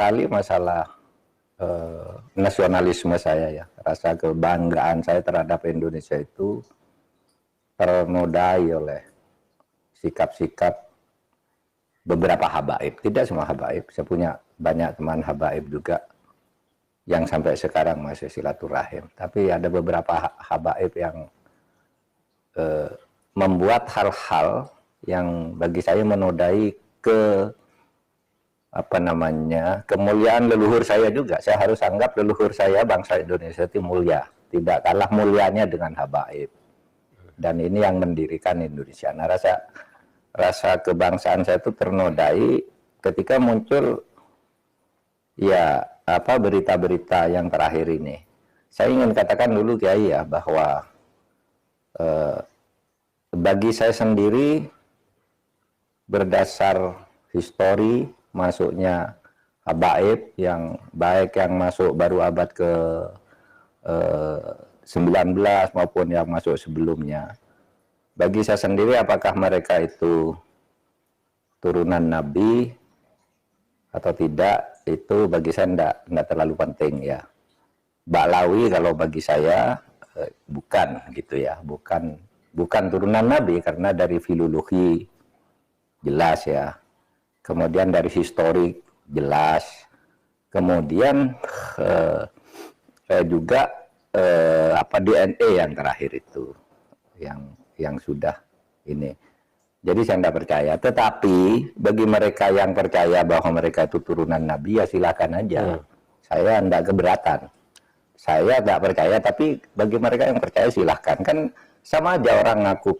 sekali masalah nasionalisme saya ya, rasa kebanggaan saya terhadap Indonesia itu ternodai oleh sikap-sikap beberapa habaib, tidak semua habaib. Saya punya banyak teman habaib juga yang sampai sekarang masih silaturahim, tapi ada beberapa habaib yang membuat hal-hal yang bagi saya menodai ke kemuliaan leluhur saya juga. Saya harus anggap leluhur saya bangsa Indonesia itu mulia, tidak kalah mulianya dengan habaib. Dan ini yang mendirikan Indonesia. Nah, rasa kebangsaan saya itu ternodai ketika muncul ya berita-berita yang terakhir ini. Saya ingin katakan dulu Kiai ya, bahwa bagi saya sendiri berdasar histori masuknya habaib yang baik yang masuk baru abad ke 19 maupun yang masuk sebelumnya, bagi saya sendiri apakah mereka itu turunan Nabi atau tidak, itu bagi saya tidak terlalu penting ya. Ba'lawi kalau bagi saya bukan gitu ya, bukan turunan Nabi karena dari filologi jelas ya, kemudian dari historik jelas, kemudian juga DNA yang terakhir itu yang sudah ini. Jadi saya tidak percaya. Tetapi bagi mereka yang percaya bahwa mereka itu turunan Nabi ya silakan aja. Saya tidak keberatan. Saya tidak percaya, tapi bagi mereka yang percaya silahkan. Kan sama aja orang ngaku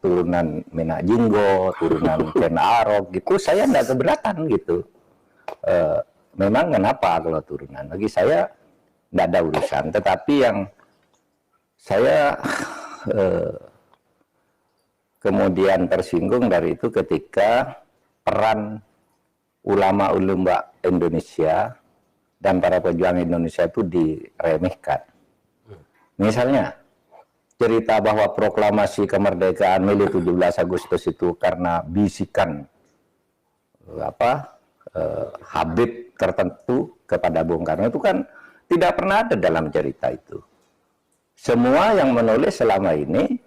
turunan Menak Jinggo, turunan Ken Arok gitu. Saya tidak keberatan gitu. Memang kenapa kalau turunan? Bagi saya tidak ada urusan. Tetapi yang saya kemudian tersinggung dari itu ketika peran ulama-ulama Indonesia dan para pejuang Indonesia itu diremehkan. Misalnya cerita bahwa proklamasi kemerdekaan Mei 17 Agustus itu karena bisikan Habib tertentu kepada Bung Karno itu kan tidak pernah ada dalam cerita itu. Semua yang menulis selama ini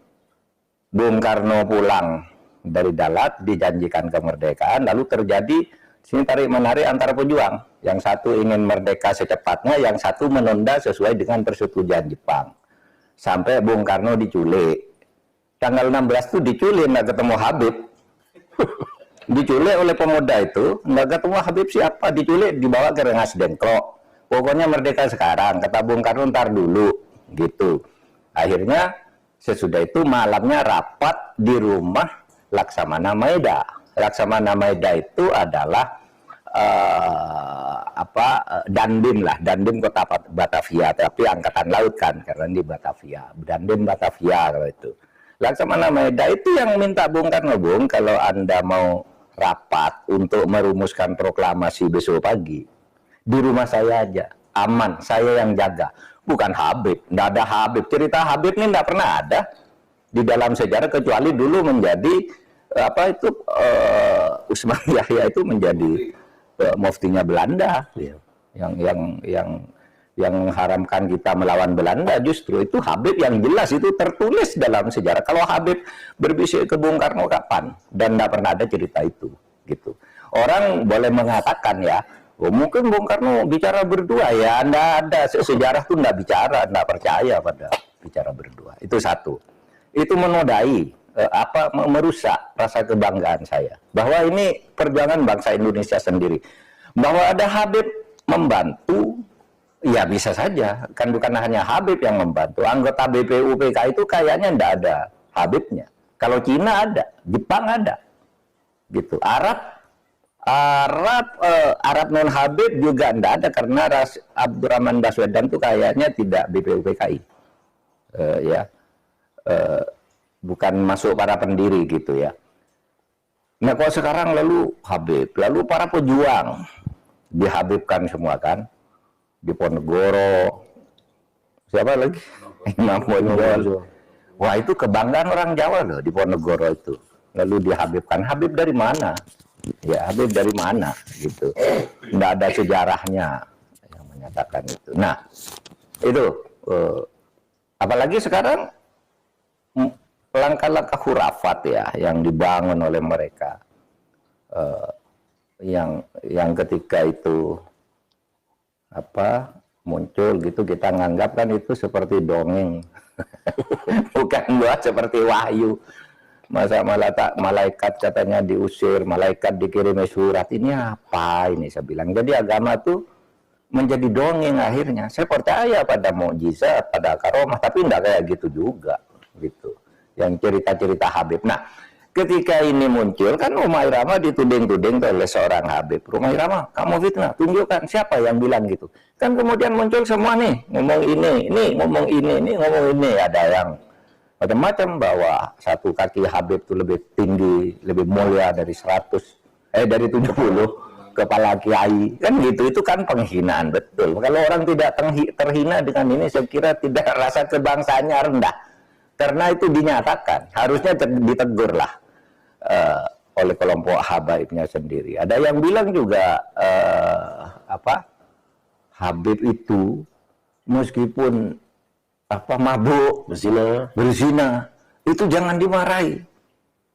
Bung Karno pulang dari Dalat, dijanjikan kemerdekaan, lalu terjadi sini tarik-menarik antara pejuang. Yang satu ingin merdeka secepatnya, yang satu menunda sesuai dengan persetujuan Jepang. Sampai Bung Karno diculik. Tanggal 16 itu diculik, nggak ketemu Habib. Diculik oleh pemuda itu, nggak ketemu Habib siapa, diculik, dibawa ke Rengas Dengklok. Pokoknya merdeka sekarang, kata Bung Karno ntar dulu, gitu. Akhirnya sesudah itu malamnya rapat di rumah Laksamana Maeda. Laksamana Maeda itu adalah Dandim lah, Dandim kota Batavia, tapi angkatan laut kan, karena di Batavia, Dandim Batavia kalau itu. Laksamana Maeda itu yang minta Bung Karno, Bung, kalau Anda mau rapat untuk merumuskan proklamasi besok pagi, di rumah saya aja, aman, saya yang jaga. Bukan Habib, tidak ada Habib. Cerita Habib ini tidak pernah ada di dalam sejarah kecuali dulu menjadi Usman Yahya itu menjadi muftinya Belanda, yang mengharamkan kita melawan Belanda. Justru itu Habib yang jelas itu tertulis dalam sejarah. Kalau Habib berbisik ke Bung Karno kapan? Dan tidak pernah ada cerita itu, gitu. Orang boleh mengatakan ya, oh, mungkin Bung Karno bicara berdua ya, anda ada sejarah tuh nggak bicara, nggak percaya pada bicara berdua. Itu satu. Itu menodai merusak rasa kebanggaan saya bahwa ini perjuangan bangsa Indonesia sendiri. Bahwa ada Habib membantu, ya bisa saja. Kan bukan hanya Habib yang membantu. Anggota BPUPK itu kayaknya nggak ada Habibnya. Kalau Cina ada, Jepang ada, gitu. Arab non Habib juga tidak ada karena Abdurrahman Baswedan itu kayaknya tidak BPUPKI, bukan masuk para pendiri gitu ya. Nah kalau sekarang lalu Habib, lalu para pejuang dihabibkan semua kan, di Ponegoro, siapa lagi? Imam Bonjol. Wah itu kebanggaan orang Jawa loh di Ponegoro itu. Lalu dihabibkan. Habib dari mana? Ya Habib dari mana gitu. Nggak ada sejarahnya yang menyatakan itu. Nah, itu apalagi sekarang langkah-langkah khurafat ya yang dibangun oleh mereka, yang ketika itu muncul gitu, kita nganggap kan itu seperti dongeng bukan buat seperti wahyu. Masa malaikat katanya diusir, malaikat dikirimi surat, ini apa ini, saya bilang. Jadi agama tuh menjadi dongeng akhirnya. Saya percaya pada mukjizat, pada karomah, tapi enggak kayak gitu juga gitu. Yang cerita-cerita Habib. Nah, ketika ini muncul kan Rhoma Irama dituding-tuding oleh seorang Habib. Rhoma Irama, kamu fitnah, tunjukkan siapa yang bilang gitu. Kan kemudian muncul semua nih, ngomong ini ngomong ini, ngomong ini, ada yang macam-macam bahwa satu kaki Habib itu lebih tinggi, lebih mulia dari 70 kepala kiai, kan gitu. Itu kan penghinaan, betul. Kalau orang tidak terhina dengan ini, saya kira tidak, rasa kebangsaannya rendah. Karena itu dinyatakan, harusnya ditegur lah oleh kelompok habaibnya sendiri. Ada yang bilang juga Habib itu meskipun mabuk, berzina, itu jangan dimarahi.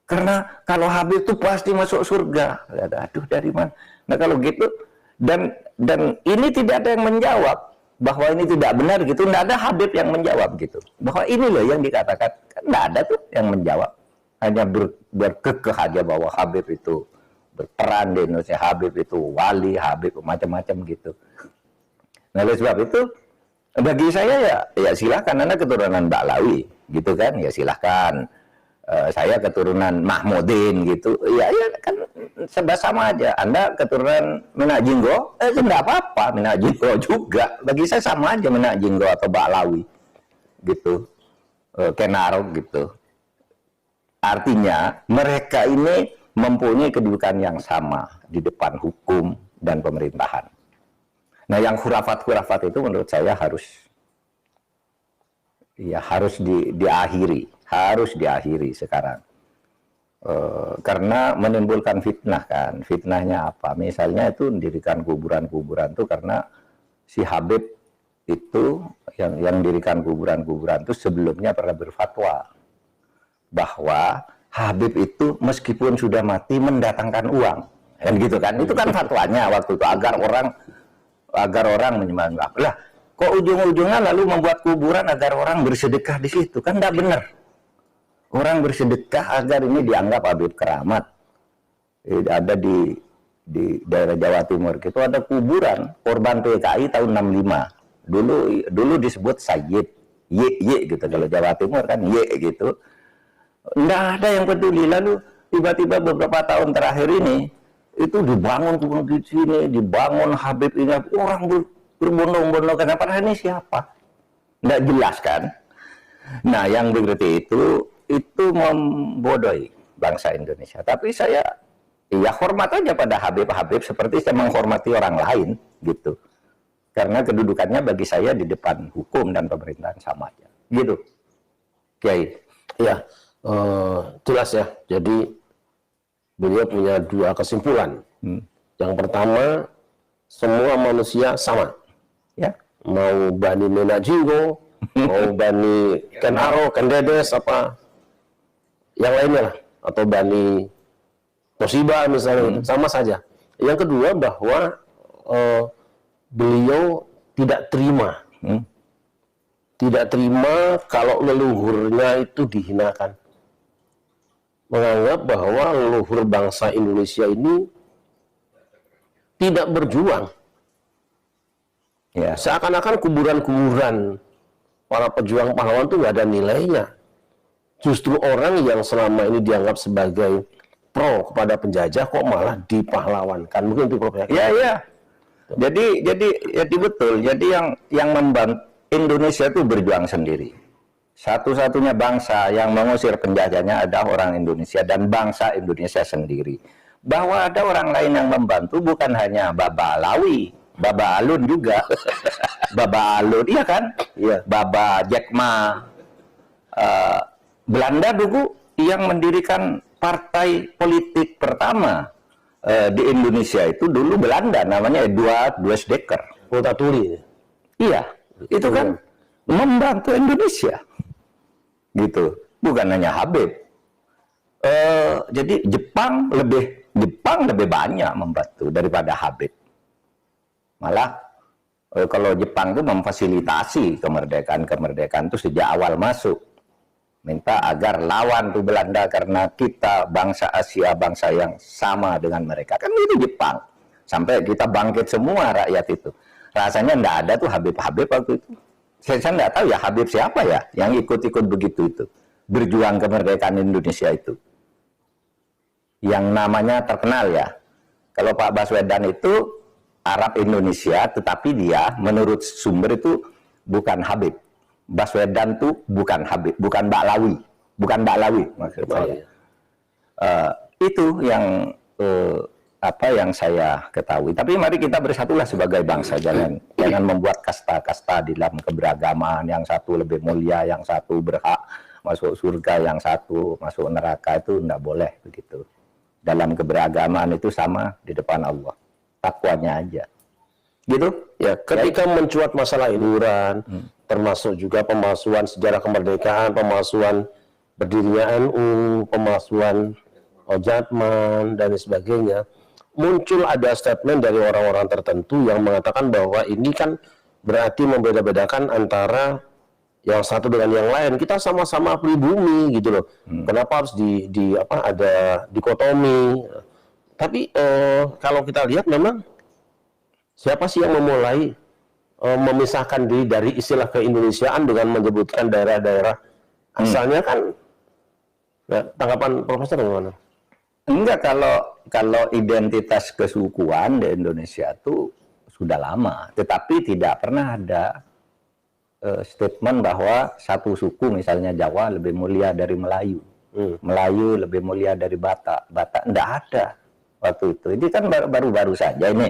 Karena kalau Habib itu pasti masuk surga. Aduh, dari mana? Nah kalau gitu, dan ini tidak ada yang menjawab bahwa ini tidak benar gitu. Tidak ada Habib yang menjawab gitu. Bahwa ini loh yang dikatakan. Tidak ada tuh yang menjawab. Hanya berkekeh aja bahwa Habib itu berperan di Indonesia, Habib itu wali, Habib macam-macam gitu. Nah oleh sebab itu, bagi saya ya silahkan, Anda keturunan Ba'lawi gitu kan, ya silahkan. Saya keturunan Mahmudin gitu, ya kan sama aja. Anda keturunan Minak Jinggo, tidak apa-apa, Minak Jinggo juga. Bagi saya sama aja Minak Jinggo atau Ba'lawi gitu, Kenarok gitu. Artinya mereka ini mempunyai kedudukan yang sama di depan hukum dan pemerintahan. Nah yang khurafat-khurafat itu menurut saya harus diakhiri sekarang, karena menimbulkan fitnah kan. Fitnahnya apa? Misalnya itu mendirikan kuburan-kuburan itu karena si Habib itu yang mendirikan kuburan-kuburan itu sebelumnya pernah berfatwa bahwa Habib itu meskipun sudah mati mendatangkan uang, kan gitu kan. Itu kan fatwanya waktu itu, agar orang menyembah. Lah kok ujung-ujungnya lalu membuat kuburan agar orang bersedekah di situ, kan tidak benar. Orang bersedekah agar ini dianggap Habib keramat. Ada di daerah Jawa Timur itu ada kuburan korban PKI tahun 65. Dulu disebut Sayyid Y gitu, kalau Jawa Timur kan Y gitu. Nggak ada yang peduli. Lalu tiba-tiba beberapa tahun terakhir ini itu dibangun kubur di sini, dibangun Habib ini, orang berbondong-bondong. Kenapa? Ini siapa? Nggak jelas kan? Nah, yang begitu itu membodohi bangsa Indonesia. Tapi saya hormat aja pada Habib-Habib seperti saya menghormati orang lain gitu. Karena kedudukannya bagi saya di depan hukum dan pemerintahan sama aja. Gitu. Kiai. Ya, jelas ya. Jadi beliau punya dua kesimpulan. Yang pertama, semua manusia sama. Ya. Mau Bani Minak Jinggo, mau Bani Kenaro, Kendedes, apa yang lainnya lah, atau Bani Toshiba misalnya, sama saja. Yang kedua bahwa beliau tidak terima, tidak terima kalau leluhurnya itu dihinakan. Menganggap bahwa leluhur bangsa Indonesia ini tidak berjuang. Ya. Seakan-akan kuburan-kuburan para pejuang pahlawan itu nggak ada nilainya. Justru orang yang selama ini dianggap sebagai pro kepada penjajah kok malah dipahlawankan. Mungkin itu Prof. Ya. Jadi betul. Jadi yang membantu Indonesia itu berjuang sendiri. Satu-satunya bangsa yang mengusir penjajahnya adalah orang Indonesia dan bangsa Indonesia sendiri. Bahwa ada orang lain yang membantu bukan hanya Baba Alawi, Baba Alun juga. Baba Alun, iya kan? Iya. Baba Jack Ma. Belanda dulu yang mendirikan partai politik pertama di Indonesia itu dulu Belanda namanya Eduard Weizsäcker. Kota Tuli. Iya, itu kan membantu Indonesia, gitu. Bukan hanya Habib. Jadi Jepang lebih banyak membantu daripada Habib. Malah kalau Jepang itu memfasilitasi kemerdekaan itu sejak awal masuk. Minta agar lawan tuh Belanda karena kita bangsa Asia, bangsa yang sama dengan mereka. Kan itu Jepang. Sampai kita bangkit semua rakyat itu. Rasanya enggak ada tuh Habib-Habib waktu itu. Saya enggak tahu ya Habib siapa ya yang ikut-ikut begitu itu. Berjuang kemerdekaan Indonesia itu. Yang namanya terkenal ya. Kalau Pak Baswedan itu Arab Indonesia, tetapi dia menurut sumber itu bukan Habib. Baswedan tuh bukan Habib, bukan Baklawi, maksud saya. Itu yang yang saya ketahui. Tapi mari kita bersatulah sebagai bangsa, jangan membuat kasta-kasta di dalam keberagaman. Yang satu lebih mulia, yang satu berhak masuk surga, yang satu masuk neraka, itu enggak boleh begitu. Dalam keberagaman itu sama di depan Allah. Takwanya aja. Gitu? Ya, ketika mencuat masalah hiburan, termasuk juga pemalsuan sejarah kemerdekaan, pemalsuan berdirinya NU, pemalsuan Ojatman, dan sebagainya, muncul ada statement dari orang-orang tertentu yang mengatakan bahwa ini kan berarti membeda-bedakan antara yang satu dengan yang lain. Kita sama-sama pribumi gitu loh. Kenapa harus ada dikotomi? Tapi kalau kita lihat memang siapa sih yang memulai memisahkan diri dari istilah keindonesiaan dengan menyebutkan daerah-daerah asalnya kan? Ya, tanggapan Profesor bagaimana? Enggak, kalau identitas kesukuan di Indonesia itu sudah lama, tetapi tidak pernah ada statement bahwa satu suku misalnya Jawa lebih mulia dari Melayu, Melayu lebih mulia dari Batak, enggak ada waktu itu. Ini kan baru-baru saja ini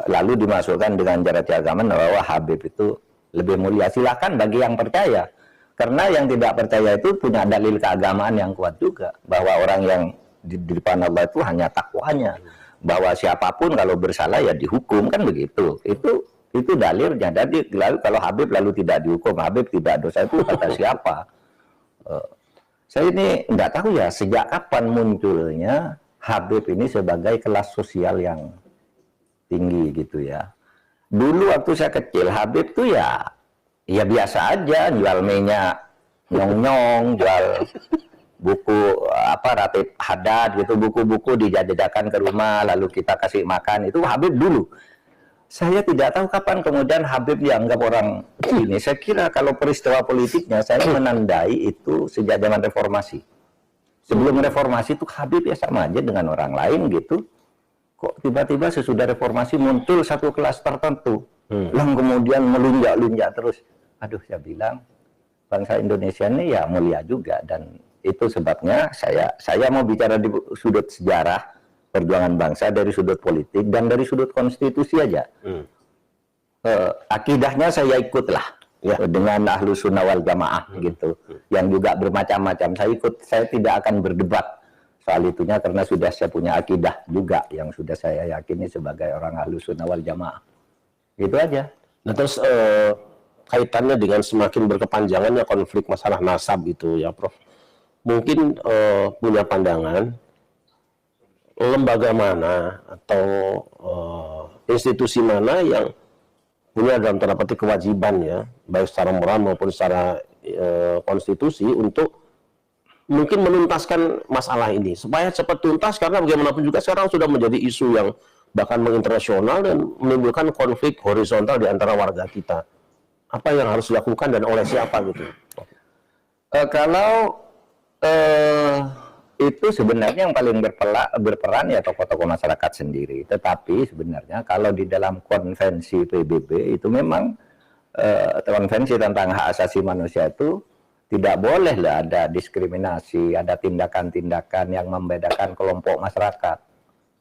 lalu dimasukkan dengan cara keagamaan bahwa Habib itu lebih mulia. Silakan bagi yang percaya, karena yang tidak percaya itu punya dalil keagamaan yang kuat juga bahwa orang yang di depan Allah itu hanya takwanya, bahwa siapapun kalau bersalah ya dihukum, kan begitu. Itu dalilnya. Jadi lalu kalau Habib lalu tidak dihukum, Habib tidak dosa, itu kata siapa? Saya ini nggak tahu ya sejak kapan munculnya Habib ini sebagai kelas sosial yang tinggi gitu ya. Dulu waktu saya kecil Habib tuh ya biasa aja, jual minyak nyong-nyong, jual buku Ratib Haddad gitu, buku-buku dijajakan ke rumah lalu kita kasih makan. Itu Habib dulu. Saya tidak tahu kapan kemudian Habib dianggap orang ini. Saya kira kalau peristiwa politiknya saya menandai itu sejak zaman reformasi. Sebelum reformasi itu Habib ya sama aja dengan orang lain gitu. Kok tiba-tiba sesudah reformasi muncul satu kelas tertentu, yang kemudian melunjak-lunjak terus. Aduh, saya bilang bangsa Indonesia ini ya mulia juga, dan itu sebabnya saya mau bicara di sudut sejarah perjuangan bangsa, dari sudut politik dan dari sudut konstitusi aja. Akidahnya saya ikutlah ya, dengan Ahlus Sunnah wal Jamaah gitu, yang juga bermacam-macam. Saya tidak akan berdebat soal itunya karena sudah saya punya akidah juga yang sudah saya yakini sebagai orang Ahlus Sunnah wal Jamaah. Gitu aja. Nah, terus kaitannya dengan semakin berkepanjangannya konflik masalah nasab itu ya, Prof. Mungkin punya pandangan lembaga mana atau institusi mana yang punya dalam tanda petik kewajiban ya, baik secara moral maupun secara konstitusi untuk mungkin menuntaskan masalah ini supaya cepat tuntas, karena bagaimanapun juga sekarang sudah menjadi isu yang bahkan menginternasional dan menimbulkan konflik horizontal di antara warga kita. Apa yang harus dilakukan dan oleh siapa gitu? Kalau itu sebenarnya yang paling berperan ya tokoh-tokoh masyarakat sendiri. Tetapi sebenarnya kalau di dalam konvensi PBB itu memang konvensi tentang hak asasi manusia itu tidak boleh lah ada diskriminasi, ada tindakan-tindakan yang membedakan kelompok masyarakat,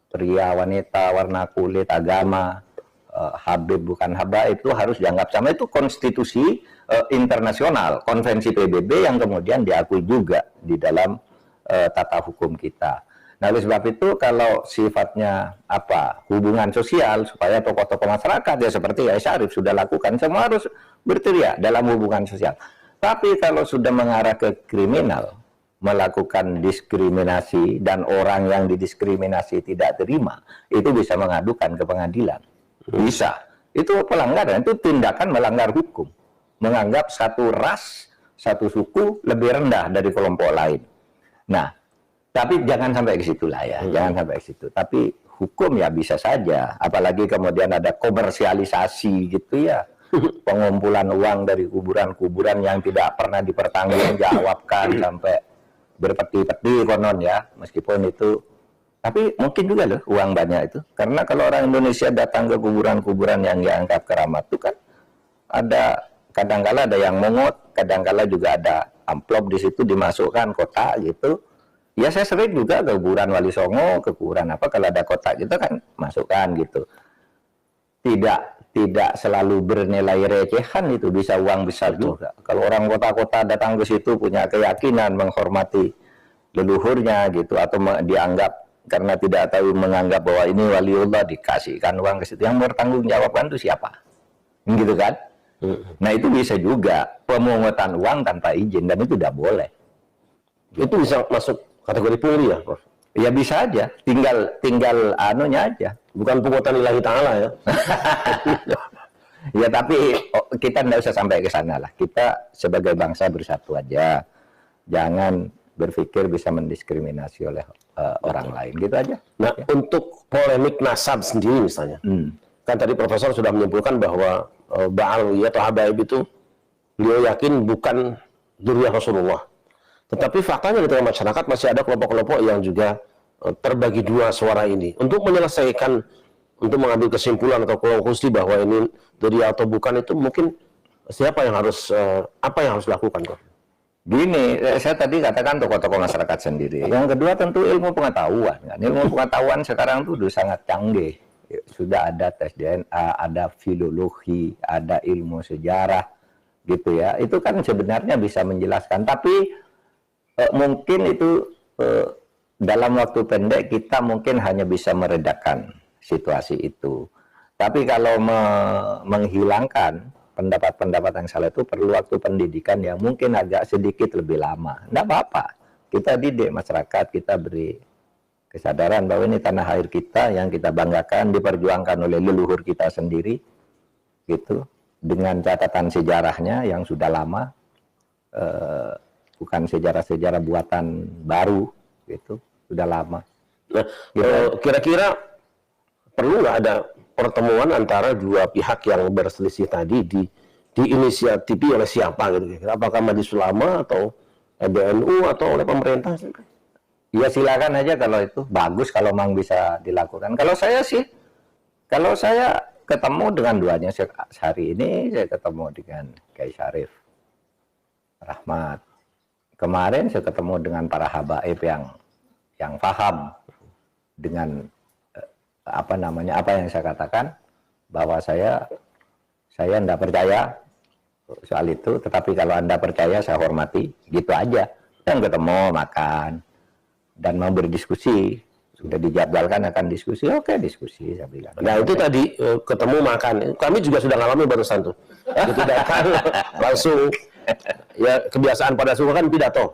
pria, wanita, warna kulit, agama, Habib bukan habaib, itu harus dianggap sama. Itu konstitusi internasional, konvensi PBB yang kemudian diakui juga di dalam tata hukum kita. Nah, oleh sebab itu kalau sifatnya apa hubungan sosial supaya tokoh-tokoh masyarakat ya seperti Kiai Syarif sudah lakukan, semua harus berteriak dalam hubungan sosial. Tapi kalau sudah mengarah ke kriminal, melakukan diskriminasi dan orang yang didiskriminasi tidak terima, itu bisa mengadukan ke pengadilan. Bisa. Itu pelanggaran, itu tindakan melanggar hukum. Menganggap satu ras, satu suku lebih rendah dari kelompok lain. Nah, tapi jangan sampai ke situ lah ya, jangan sampai ke situ. Tapi hukum ya bisa saja, apalagi kemudian ada komersialisasi gitu ya. Pengumpulan uang dari kuburan-kuburan yang tidak pernah dipertanggungjawabkan sampai berpeti-peti konon ya, meskipun itu, tapi mungkin juga loh uang banyak itu, karena kalau orang Indonesia datang ke kuburan-kuburan yang dianggap keramat itu kan ada, kadang-kala ada yang mengut, kadang-kala juga ada amplop di situ dimasukkan kotak gitu. Ya saya sering juga ke kuburan Wali Songo, ke kuburan apa, kalau ada kotak gitu kan masukkan gitu. Tidak selalu bernilai recehan, itu bisa uang besar juga. Kalau orang kota-kota datang ke situ punya keyakinan menghormati leluhurnya gitu, atau dianggap karena tidak tahu menganggap bahwa ini waliullah, dikasihkan uang ke situ, yang bertanggung jawabkan itu siapa? Gitu kan? Nah itu bisa juga pemungutan uang tanpa izin, dan itu tidak boleh. Itu bisa masuk kategori pungli ya, Prof? Ya bisa aja, tinggal anunya aja. Bukan pungutan lillahi ta'ala ya. Ya tapi kita tidak usah sampai ke sana lah. Kita sebagai bangsa bersatu aja. Jangan berpikir bisa mendiskriminasi oleh orang lain, gitu aja. Nah, untuk polemik nasab sendiri misalnya. Kan tadi Profesor sudah menyimpulkan bahwa Ba'alwi atau Habaib itu beliau yakin bukan dzurriyyah Rasulullah. Tetapi faktanya di tengah masyarakat masih ada kelompok-kelompok yang juga terbagi dua suara ini. Untuk menyelesaikan, untuk mengambil kesimpulan atau konklusi bahwa ini dzurriyyah atau bukan, itu mungkin siapa yang harus, apa yang harus dilakukan, Prof? Gini, saya tadi katakan tokoh-tokoh masyarakat sendiri. Yang kedua tentu ilmu pengetahuan. Kan? Ilmu pengetahuan sekarang itu sudah sangat canggih. Sudah ada tes DNA, ada filologi, ada ilmu sejarah, gitu ya. Itu kan sebenarnya bisa menjelaskan. Tapi mungkin itu dalam waktu pendek kita mungkin hanya bisa meredakan situasi itu. Tapi kalau menghilangkan pendapat-pendapat yang salah itu perlu waktu pendidikan yang mungkin agak sedikit lebih lama. Tidak apa-apa. Kita didik masyarakat, kita beri kesadaran bahwa ini tanah air kita yang kita banggakan, diperjuangkan oleh leluhur kita sendiri, gitu. Dengan catatan sejarahnya yang sudah lama, bukan sejarah-sejarah buatan baru, gitu. Sudah lama. Nah, kira-kira perlu nggak ada pertemuan antara dua pihak yang berselisih tadi diinisiatifi oleh siapa gitu? Apakah Majelis Ulama atau PBNU atau oleh pemerintah? Ya silakan aja kalau itu bagus, kalau memang bisa dilakukan. Kalau saya sih, kalau saya ketemu dengan duanya hari ini, saya ketemu dengan Kiai Syarif Rahmat. Kemarin saya ketemu dengan para habaib yang paham dengan apa yang saya katakan, bahwa saya tidak percaya soal itu, tetapi kalau Anda percaya saya hormati, gitu aja. Dan ketemu, makan, dan mau berdiskusi, sudah dijadwalkan akan diskusi, oke diskusi, saya bilang. Nah itu tadi ketemu makan, kami juga sudah ngalami barusan tuh. Itu datang langsung, ya kebiasaan pada suku kan pidato,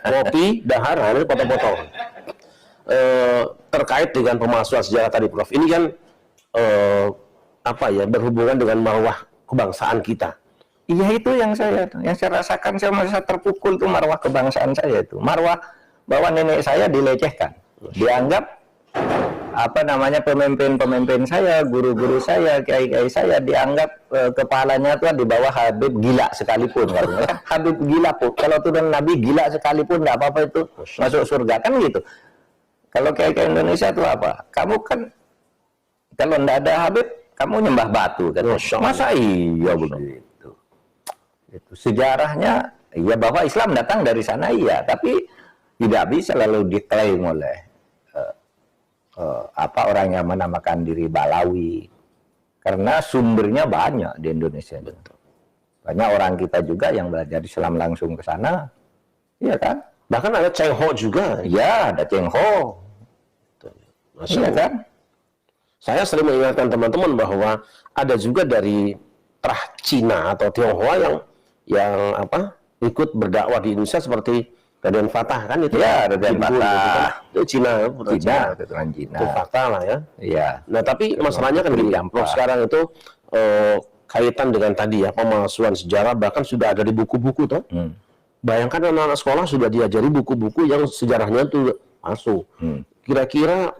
kopi, dahar, lalu potong-potong. Terkait dengan pemalsuan sejarah tadi, Prof. Ini kan berhubungan dengan marwah kebangsaan kita. Iya, itu yang saya rasakan, saya merasa terpukul tuh marwah kebangsaan saya itu. Marwah bahwa nenek saya dilecehkan, dianggap pemimpin-pemimpin saya, guru-guru saya, kiai-kiai saya dianggap kepalanya tuh di bawah Habib gila sekalipun. Habib gila pun, kalau turun Nabi gila sekalipun nggak apa-apa itu masuk surga, kan gitu. Kalau kiai-kiai Indonesia itu apa? Kamu kan kalau nggak ada Habib, kamu nyembah batu kan? Masa iya begitu? Itu sejarahnya, ya bahwa Islam datang dari sana iya, tapi tidak bisa lalu diklaim oleh orang yang menamakan diri Balawi, karena sumbernya banyak di Indonesia. Betul. Banyak orang kita juga yang belajar Islam langsung ke sana, iya kan? Bahkan ada Cheng Ho juga. Ya, ada Cheng Ho. Masya Iya Allah. kan? Saya sering mengingatkan teman-teman bahwa ada juga dari trah Cina atau Tionghoa yang ikut berdakwah di Indonesia seperti Raden Fatah kan itu. Ya, Raden Jimbun, Fatah. gitu kan. Itu Cina, putra Cina, Cina. keturunan Cina. Itu Fatah lah ya. Iya. Nah, tapi masalahnya kan gini, Jampa. Prof, sekarang itu kaitan dengan tadi ya, pemalsuan sejarah bahkan sudah ada di buku-buku toh. Bayangkan anak-anak sekolah sudah diajari buku-buku yang sejarahnya itu palsu. Kira-kira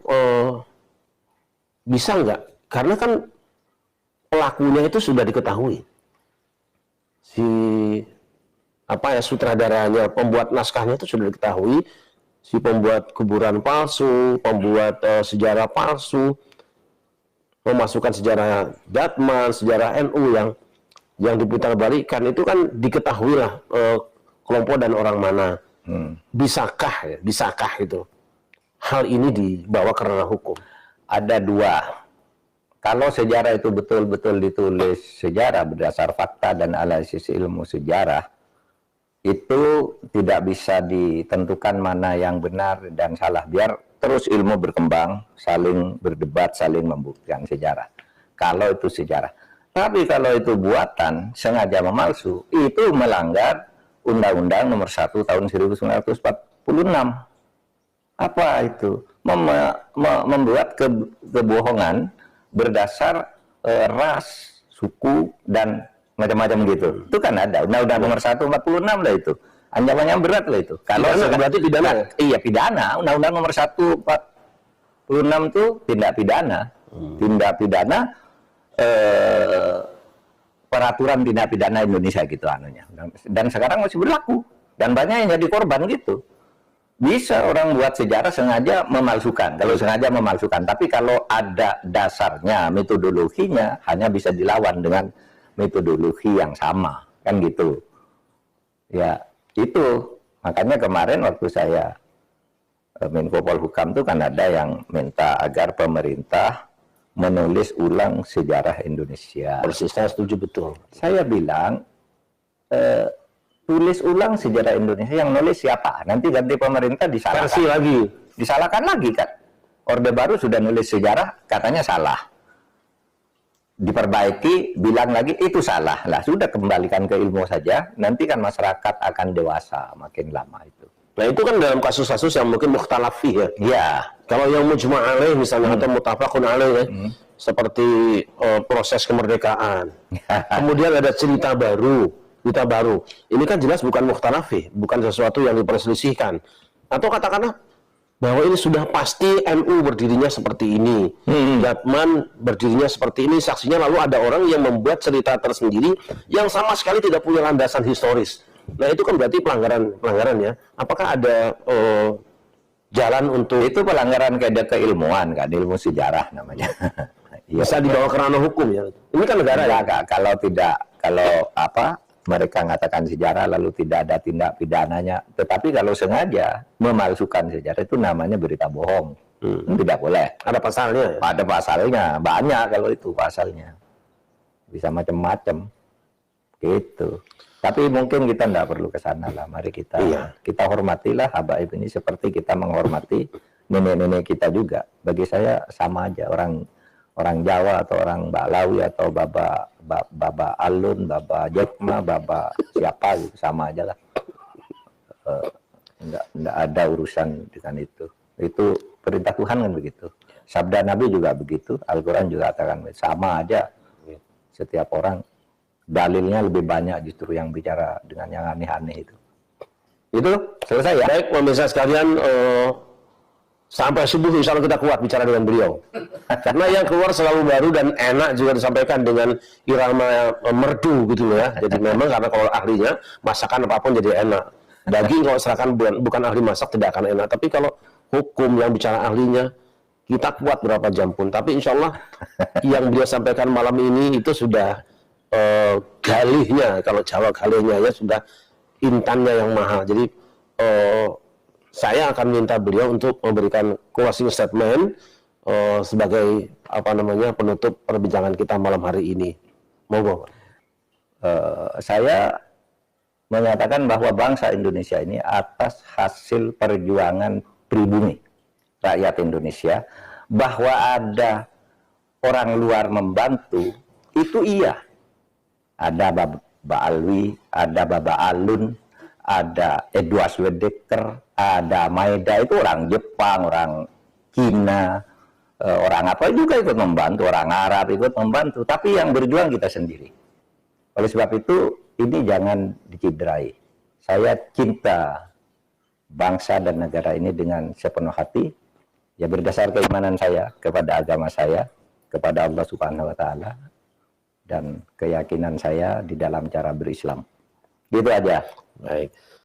bisa nggak? Karena kan pelakunya itu sudah diketahui. Si sutradaranya, pembuat naskahnya itu sudah diketahui. Si pembuat kuburan palsu, pembuat sejarah palsu, memasukkan sejarah Datman, sejarah NU yang diputarbalikkan itu kan diketahui lah kelompok dan orang mana. Bisakah itu hal ini dibawa ke ranah hukum? Ada dua. Kalau sejarah itu betul-betul ditulis sejarah berdasar fakta dan analisis ilmu sejarah, itu tidak bisa ditentukan mana yang benar dan salah. Biar terus ilmu berkembang, saling berdebat, saling membuktikan sejarah. Kalau itu sejarah. Tapi kalau itu buatan, sengaja memalsu, itu melanggar Undang-Undang Nomor 1 Tahun 1946. Apa itu? Membuat kebohongan berdasar ras, suku, dan macam-macam gitu. Itu kan ada. Undang-Undang Nomor 1 46 lah itu. Ancamannya berat lah itu. Kalau berarti pidana ya? Iya, pidana. Undang-Undang Nomor 1 46 itu tindak pidana. Tindak pidana peraturan tindak pidana Indonesia gitu anunya. Dan sekarang masih berlaku. Dan banyak yang jadi korban gitu. Bisa orang buat sejarah sengaja memalsukan. Kalau sengaja memalsukan. Tapi kalau ada dasarnya, metodologinya, hanya bisa dilawan dengan metodologi yang sama. Kan gitu. Ya, itu. Makanya kemarin waktu saya Menko Polhukam itu kan ada yang minta agar pemerintah menulis ulang sejarah Indonesia. Persis, saya setuju betul. Saya bilang, tulis ulang sejarah Indonesia, yang nulis siapa? Nanti ganti pemerintah disalahkan. Versi lagi. Disalahkan lagi kan. Orde Baru sudah nulis sejarah, katanya salah. Diperbaiki, bilang lagi itu salah. Lah sudah, kembalikan ke ilmu saja, nanti kan masyarakat akan dewasa makin lama itu. Nah itu kan dalam kasus-kasus yang mungkin mukhtalaf ya. Ya. Kalau yang mujma' alaih misalnya atau mutafaqun alaih ya, seperti proses kemerdekaan. Kemudian ada cerita baru. Ini kan jelas bukan mukhtalaf, bukan sesuatu yang diperselisihkan. Atau katakanlah bahwa ini sudah pasti NU berdirinya seperti ini, Datman berdirinya seperti ini, saksinya lalu ada orang yang membuat cerita tersendiri yang sama sekali tidak punya landasan historis. Nah itu kan berarti pelanggaran ya. Apakah ada jalan untuk Itu pelanggaran kaedah keilmuan kan, ilmu sejarah namanya. bisa dibawa ke ranah hukum ya? Ini kan negara ya. Kalau mereka mengatakan sejarah lalu tidak ada tindak pidananya, tetapi kalau sengaja memalsukan sejarah itu namanya berita bohong. Tidak boleh. Ada pasalnya ya? Ada pasalnya, banyak kalau itu pasalnya. Bisa macam-macam. Gitu. Tapi mungkin kita tidak perlu ke sana lah. Mari kita hormatilah habaib ini seperti kita menghormati nenek-nenek kita juga. Bagi saya sama aja, orang Jawa atau orang Balawi atau Baba Alun, Baba Jekma, Baba siapa gitu, sama aja lah. Enggak ada urusan dengan itu. Itu perintah Tuhan kan begitu. Sabda Nabi juga begitu. Al-Quran juga katakan sama aja. Setiap orang dalilnya lebih banyak justru yang bicara dengan yang aneh-aneh itu. Itu selesai ya. Baik, pemirsa sekalian, sampai subuh insya Allah kita kuat bicara dengan beliau. Karena yang keluar selalu baru dan enak juga disampaikan dengan irama merdu gitu loh ya. Jadi memang karena kalau ahlinya masakan apapun jadi enak. Daging kalau serahkan bukan ahli masak tidak akan enak. Tapi kalau hukum yang bicara ahlinya kita kuat berapa jam pun. Tapi insya Allah yang beliau sampaikan malam ini itu sudah galihnya, kalau Jawa galihnya ya sudah intannya yang mahal. Jadi saya akan minta beliau untuk memberikan closing statement sebagai penutup perbincangan kita malam hari ini. Monggo. Saya menyatakan bahwa bangsa Indonesia ini atas hasil perjuangan pribumi rakyat Indonesia bahwa ada orang luar membantu, itu iya. Ada Mbak Alwi, ada Baba Alun, ada Edward Swedeker, ada Maeda, itu orang Jepang, orang Cina, orang apa juga ikut membantu, orang Arab ikut membantu, tapi yang berjuang kita sendiri. Oleh sebab itu, ini jangan dicederai. Saya cinta bangsa dan negara ini dengan sepenuh hati, ya berdasar keimanan saya kepada agama saya, kepada Allah Subhanahu wa Ta'ala, dan keyakinan saya di dalam cara berislam. Gitu aja. Baik.